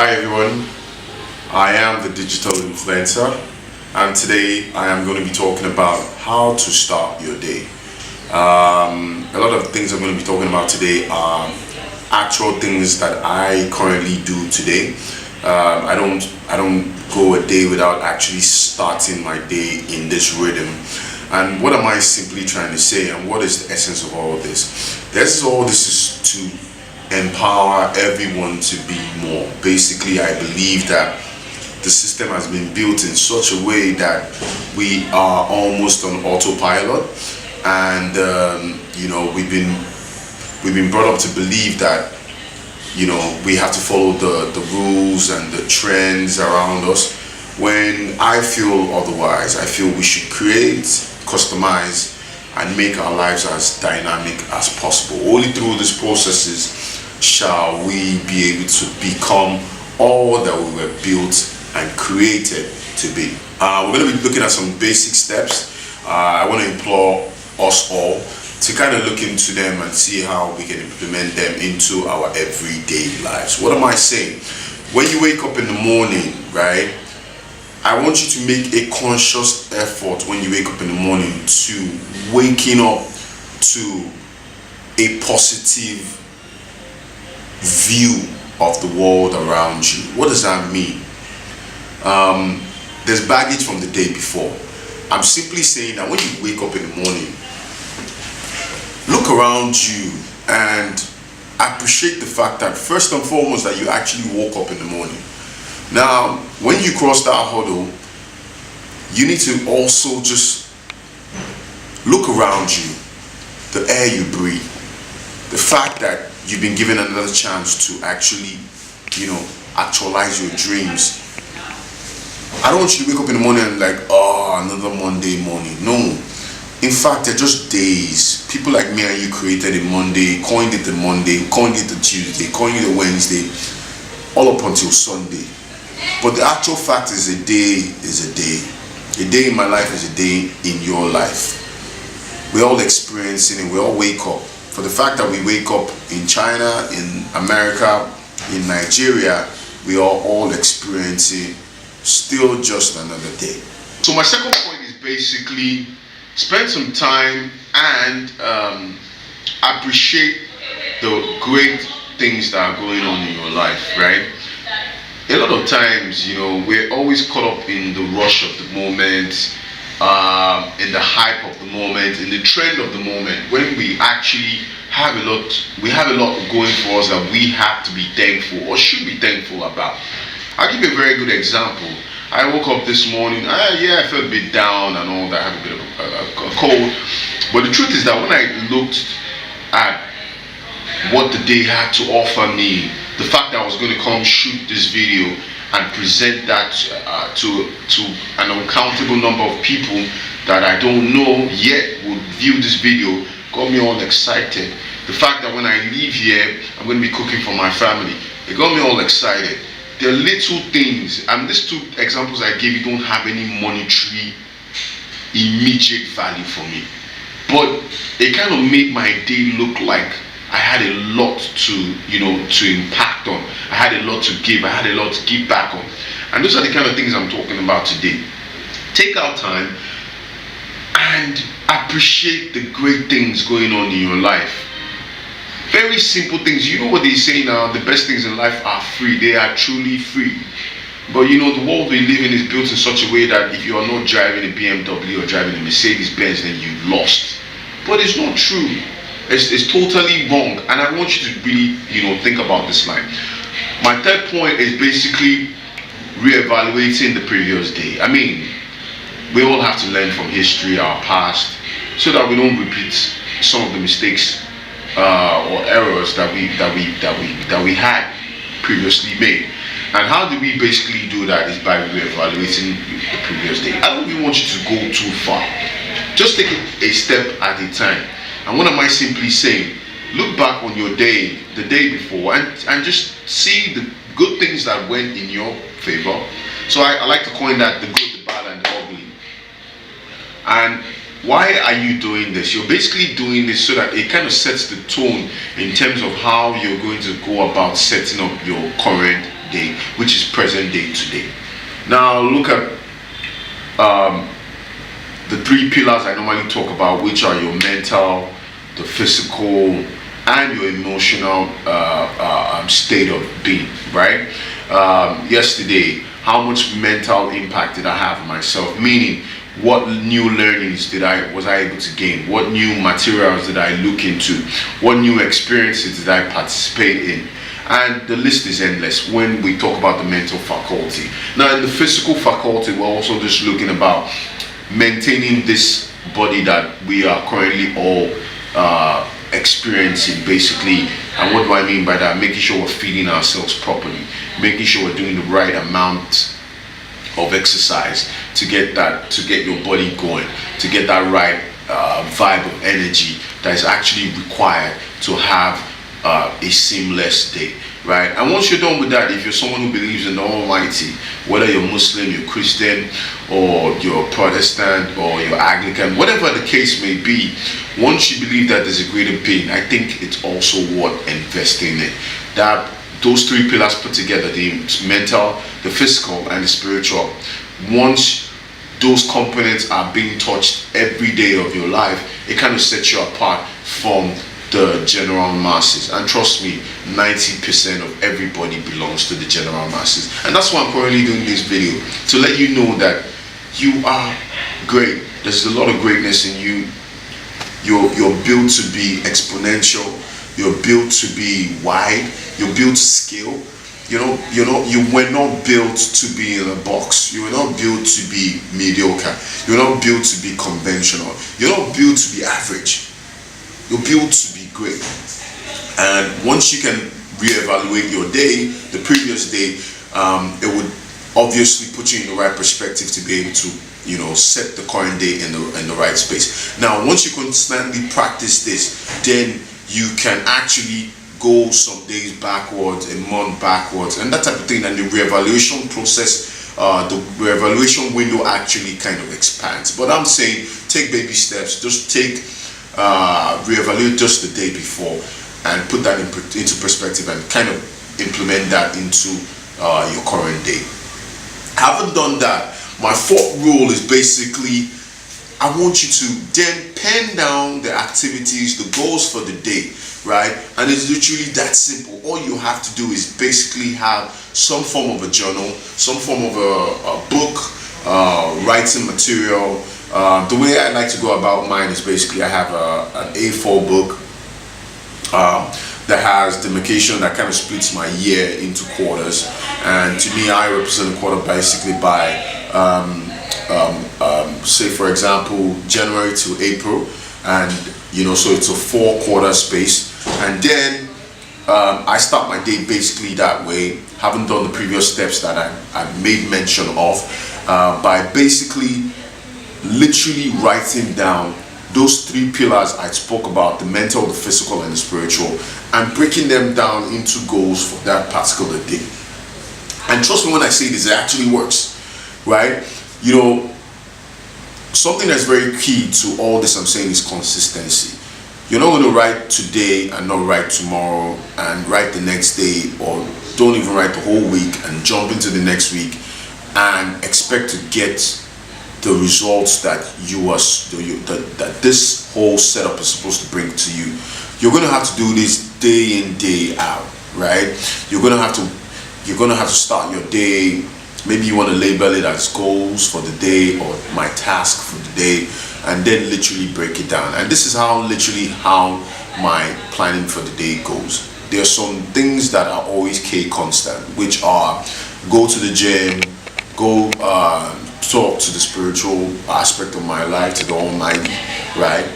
Hi everyone, I am the digital influencer, and today I am going to be talking about how to start your day. A lot of things I'm going to be talking about today are actual things that I currently do today. I don't go a day without actually starting my day in this rhythm. And what am I simply trying to say, and what is the essence of all of this? The essence of all this is to empower everyone to be more. Basically, I believe that the system has been built in such a way that we are almost on autopilot, and we've been brought up to believe that we have to follow the rules and the trends around us. When I feel otherwise, I feel we should create, customize, and make our lives as dynamic as possible. Only through these processes shall we be able to become all that we were built and created to be. We're going to be looking at some basic steps. I want to implore us all to kind of look into them and see how we can implement them into our everyday lives. What am I saying? When you wake up in the morning, right, I want you to make a conscious effort when you wake up in the morning to waking up to a positive view of the world around you. What does that mean? There's baggage from the day before. I'm simply saying that when you wake up in the morning, look around you and appreciate the fact that first and foremost that you actually woke up in the morning. Now, when you cross that hurdle, you need to also just look around you, the air you breathe, the fact that you've been given another chance to actually, actualize your dreams. I don't want you to wake up in the morning and another Monday morning. No. In fact, they're just days. People like me and you created a Monday, coined it a Monday, coined it a Tuesday, coined it a Wednesday, all up until Sunday. But the actual fact is a day is a day. A day in my life is a day in your life. We're all experiencing it. We all wake up. For the fact that we wake up in China, in America, in Nigeria, we are all experiencing still just another day. So my second point is basically spend some time and appreciate the great things that are going on in your life, right? A lot of times, we're always caught up in the rush of the moment, in the hype of the moment, in the trend of the moment, when we actually have a lot going for us that we have to be thankful or should be thankful about. I'll give you a very good example. I woke up this morning, I felt a bit down and all that, I had a bit of a cold, but the truth is that when I looked at what the day had to offer me, the fact that I was going to come shoot this video and present that to an uncountable number of people that I don't know yet would view this video got me all excited. The fact that when I leave here, I'm going to be cooking for my family, it got me all excited. There are little things, and these two examples I gave you don't have any monetary immediate value for me, but it kind of made my day look like I had a lot to impact on. I had a lot to give. I had a lot to give back on. And those are the kind of things I'm talking about today. Take out time and appreciate the great things going on in your life. Very simple things. You know what they say now, the best things in life are free. They are truly free. But the world we live in is built in such a way that if you are not driving a BMW or driving a Mercedes-Benz, then you've lost. But it's not true. It's totally wrong, and I want you to really, think about this line. My third point is basically reevaluating the previous day. I mean, we all have to learn from history, our past, so that we don't repeat some of the mistakes or errors that we had previously made. And how do we basically do that is by reevaluating the previous day. I don't even want you to go too far. Just take it a step at a time. And what am I simply saying? Look back on your day, the day before, and just see the good things that went in your favor. So I like to coin that the good, the bad, and the ugly. And why are you doing this? You're basically doing this so that it kind of sets the tone in terms of how you're going to go about setting up your current day, which is present day today. Now look at the three pillars I normally talk about, which are your mental, the physical, and your emotional state of being, right? Yesterday, how much mental impact did I have on myself? Meaning, what new learnings was I able to gain? What new materials did I look into? What new experiences did I participate in? And the list is endless when we talk about the mental faculty. Now, in the physical faculty, we're also just looking about maintaining this body that we are currently all experiencing, basically. And what do I mean by that? Making sure we're feeding ourselves properly, making sure we're doing the right amount of exercise to get your body going, to get that right vibe of energy that is actually required to have a seamless day, right? And once you're done with that, if you're someone who believes in the Almighty, whether you're Muslim, you're Christian, or you're Protestant, or you're Anglican, whatever the case may be, once you believe that there's a greater being, I think it's also worth investing in. That those three pillars put together, the mental, the physical, and the spiritual, once those components are being touched every day of your life, it kind of sets you apart from the general masses. And trust me, 90% of everybody belongs to the general masses. And that's why I'm currently doing this video, to let you know that you are great. There's a lot of greatness in you. You're built to be exponential. You're built to be wide. You're built to scale. You were not built to be in a box. You were not built to be mediocre. You're not built to be conventional. You're not built to be average. You're built to be great. And once you can reevaluate your day, the previous day, it would obviously put you in the right perspective to be able to, set the current day in the right space. Now, once you constantly practice this, then you can actually go some days backwards, a month backwards, and that type of thing. And the reevaluation process, the reevaluation window actually kind of expands. But I'm saying, take baby steps. Just reevaluate just the day before and put that into perspective and kind of implement that into your current day. Having done that, my fourth rule is basically, I want you to then pen down the activities, the goals for the day, right? And it's literally that simple. All you have to do is basically have some form of a journal, some form of a book, writing material. The way I like to go about mine is basically I have an A4 book that has demarcation that kind of splits my year into quarters. And to me, I represent a quarter basically by say for example January to April, and so it's a 4-quarter space. And then I start my day basically that way, having done the previous steps that I made mention of, by basically literally writing down those three pillars I spoke about, the mental, the physical, and the spiritual, and breaking them down into goals for that particular day. And trust me when I say this, it actually works, right? Something that's very key to all this I'm saying is consistency. You're not going to write today and not write tomorrow and write the next day, or don't even write the whole week and jump into the next week and expect to get the results that that this whole setup is supposed to bring to you. You're going to have to do this day in, day out, right? You're going to have to start your day. Maybe you want to label it as goals for the day or my task for the day, and then literally break it down. And this is how my planning for the day goes. There are some things that are always constant, which are go to the gym, go talk to the spiritual aspect of my life, to the Almighty, right?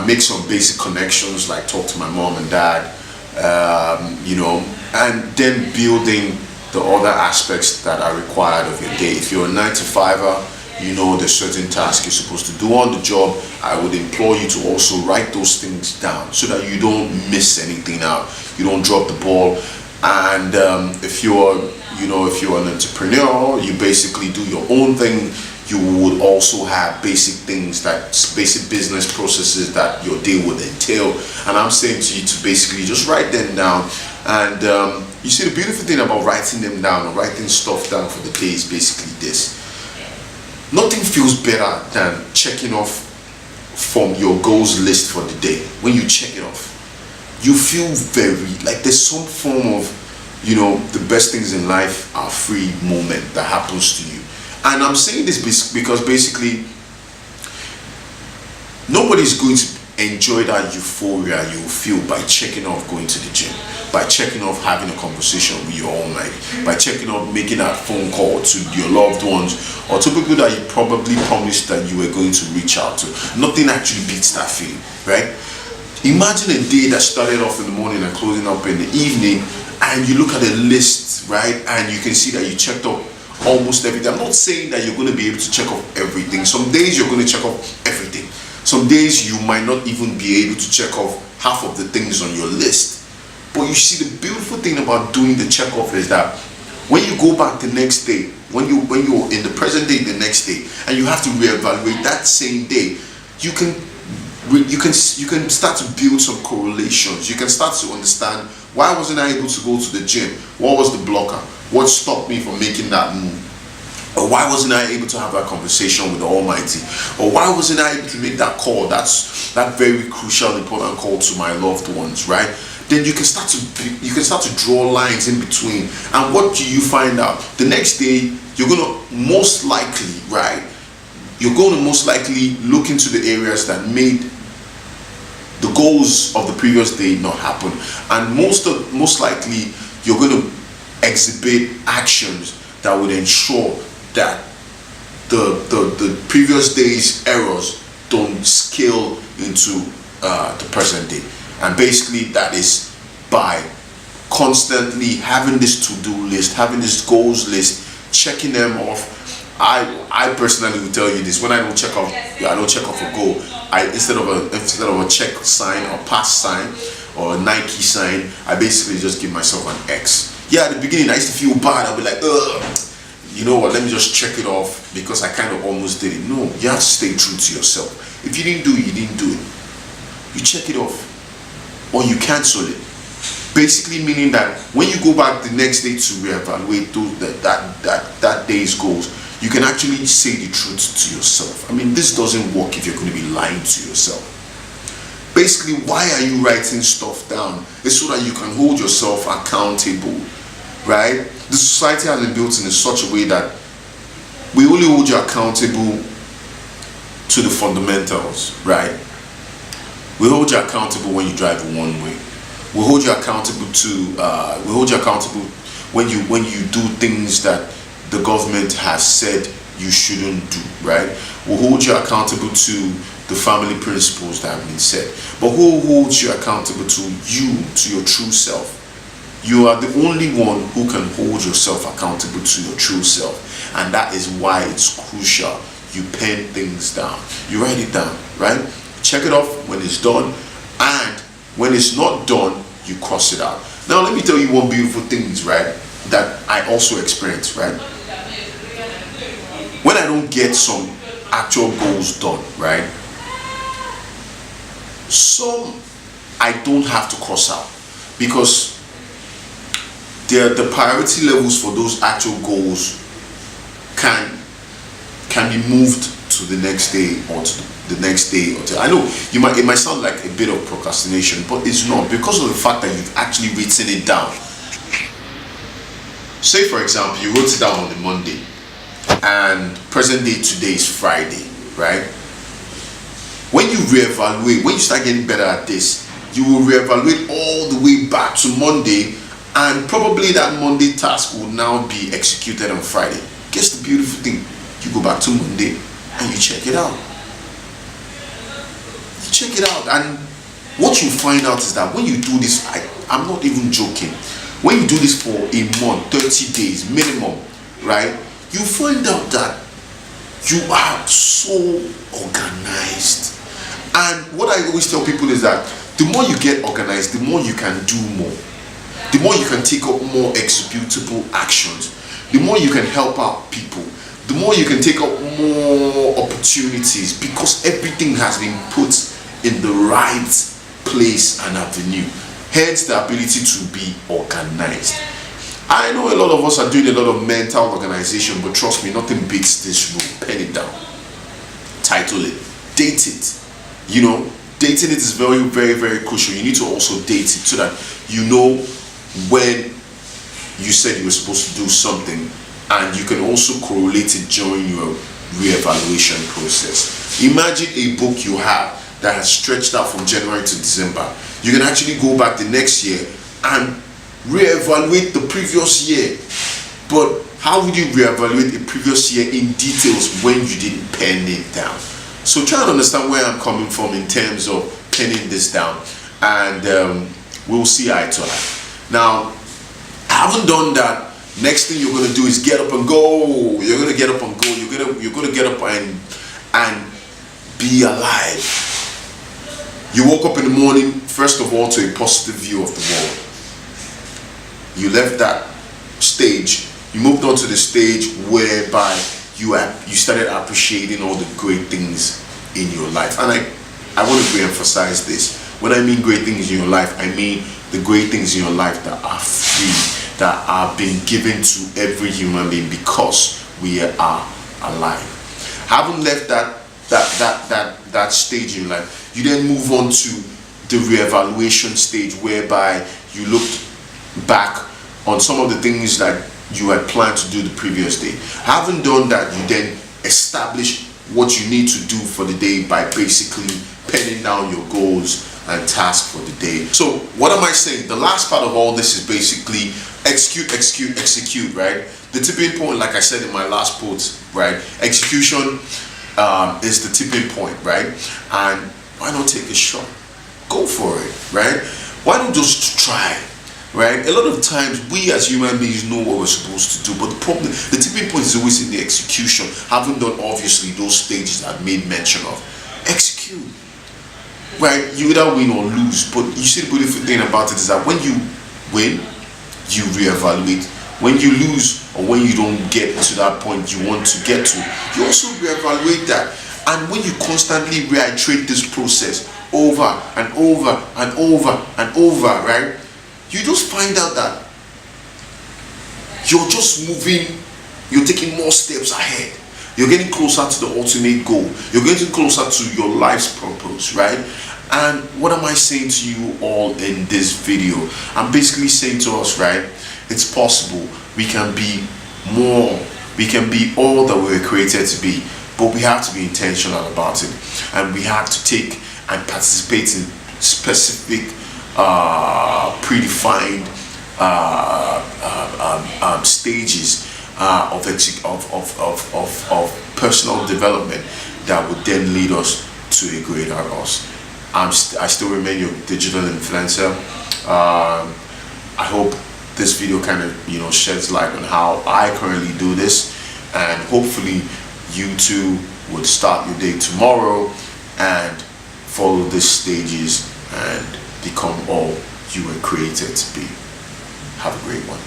Make some basic connections, like talk to my mom and dad, and then building the other aspects that are required of your day. If you're a 9-to-5er, there's certain tasks you're supposed to do on the job. I would implore you to also write those things down so that you don't miss anything out, you don't drop the ball. And if you're an entrepreneur, you basically do your own thing. You would also have basic business processes that your day would entail. And I'm saying to you to basically just write them down and You see, the beautiful thing about writing them down or writing stuff down for the day is basically this. Nothing feels better than checking off from your goals list for the day. When you check it off, you feel very like there's some form of, the best things in life are free moment that happens to you. And I'm saying this because basically nobody's going to enjoy that euphoria you feel by checking off going to the gym, by checking off having a conversation with your Almighty, by checking off making that phone call to your loved ones or to people that you probably promised that you were going to reach out to. Nothing actually beats that feeling, right? Imagine a day that started off in the morning and closing up in the evening, and you look at a list, right, and you can see that you checked off almost everything. I'm not saying that you're going to be able to check off everything. Some days you're going to check off everything. Some days you might not even be able to check off half of the things on your list. But you see, the beautiful thing about doing the check off is that when you go back the next day, when you're in the present day the next day, and you have to reevaluate that same day, you can start to build some correlations. You can start to understand, why wasn't I able to go to the gym? What was the blocker? What stopped me from making that move? Or why wasn't I able to have that conversation with the Almighty? Or why wasn't I able to make that call? That's that very crucial, important call to my loved ones, right? Then you can start to draw lines in between. And what do you find out? The next day, you're gonna most likely, right? You're going to most likely look into the areas that made the goals of the previous day not happen, and most likely you're going to exhibit actions that would ensure that the previous day's errors don't scale into the present day. And basically that is by constantly having this to-do list, having this goals list, checking them off. I personally will tell you this: when I don't check off a goal, instead of a check sign or pass sign or a Nike sign, I basically just give myself an X. Yeah, at the beginning I used to feel bad. I'll be like, ugh, you know what, let me just check it off because I kind of almost did it. No, you have to stay true to yourself. If you didn't do it, you didn't do it. You check it off or you cancel it. Basically meaning that when you go back the next day to reevaluate that day's goals, you can actually say the truth to yourself. I mean, this doesn't work if you're going to be lying to yourself. Basically, why are you writing stuff down? It's so that you can hold yourself accountable, right? The society has been built in such a way that we only hold you accountable to the fundamentals, right? We hold you accountable when you drive one way. We hold you accountable when you do things that the government has said you shouldn't do, right? We'll hold you accountable to the family principles that have been said. But who holds you accountable to you, to your true self? You are the only one who can hold yourself accountable to your true self. And that is why it's crucial you pen things down. You write it down, right? Check it off when it's done, and when it's not done, you cross it out. Now let me tell you one beautiful thing, right, that I also experienced, right? When I don't get some actual goals done, right, some I don't have to cross out because the priority levels for those actual goals can be moved to the next day or to the next day or to, I know it might sound like a bit of procrastination, but it's not, because of the fact that you've actually written it down. Say for example, you wrote it down on the Monday and present day today is Friday, right? When you reevaluate, when you start getting better at this, you will reevaluate all the way back to Monday, and probably that Monday task will now be executed on Friday. Guess the beautiful thing? You go back to Monday and you check it out. You check it out, and what you find out is that when you do this, I'm not even joking, when you do this for a month, 30 days minimum, right, you find out that you are so organized. And what I always tell people is that the more you get organized, the more you can do more, the more you can take up more executable actions, the more you can help out people, the more you can take up more opportunities, because everything has been put in the right place and avenue. hence the ability to be organized. I know a lot of us are doing a lot of mental organization, but trust me, nothing beats this rule. Pen it down, title it, date it. You know, dating it is very, very, very crucial. You need to also date it so that you know when you said you were supposed to do something, and you can also correlate it during your re-evaluation process. Imagine a book you have that has stretched out from January to December. You can actually go back the next year and re-evaluate the previous year. But how would you re-evaluate the previous year in details when you didn't pen it down? So try and understand where I'm coming from in terms of penning this down, and we'll see eye to eye. Now, I haven't done that. Next thing you're gonna do is get up and go. You're gonna get up and go. You're gonna get up and be alive. You woke up in the morning, first of all, to a positive view of the world. You left that stage. You moved on to the stage whereby you started appreciating all the great things in your life. And I want to re-emphasize this. When I mean great things in your life, I mean the great things in your life that are free, that are being given to every human being because we are alive. Having left that stage in life, you then move on to the re-evaluation stage, whereby you looked back on some of the things that you had planned to do the previous day. Having done that, you then establish what you need to do for the day by basically penning down your goals and tasks for the day. So what am I saying? The last part of all this is basically execute, right? The tipping point, like I said in my last post, right? Execution is the tipping point, right? And why not take a shot? Go for it, right? Why not just try? Right? A lot of times we as human beings know what we're supposed to do, but the tipping point is always in the execution. Having done obviously those stages I made mention of, execute. Right? You either win or lose, but you see the beautiful thing about it is that when you win, you reevaluate. When you lose or when you don't get to that point you want to get to, you also reevaluate that. And when you constantly reiterate this process over and over and over and over, right? You just find out that you're just moving, you're taking more steps ahead. You're getting closer to the ultimate goal. You're getting closer to your life's purpose, right? And what am I saying to you all in this video? I'm basically saying to us, right? It's possible. We can be more. We can be all that we were created to be. But we have to be intentional about it. And we have to take and participate in specific predefined stages of personal development that would then lead us to a greater us. I still remain your digital influencer. I hope this video kind of sheds light on how I currently do this, and hopefully you too would start your day tomorrow and follow these stages and become all you were created to be. Have a great one.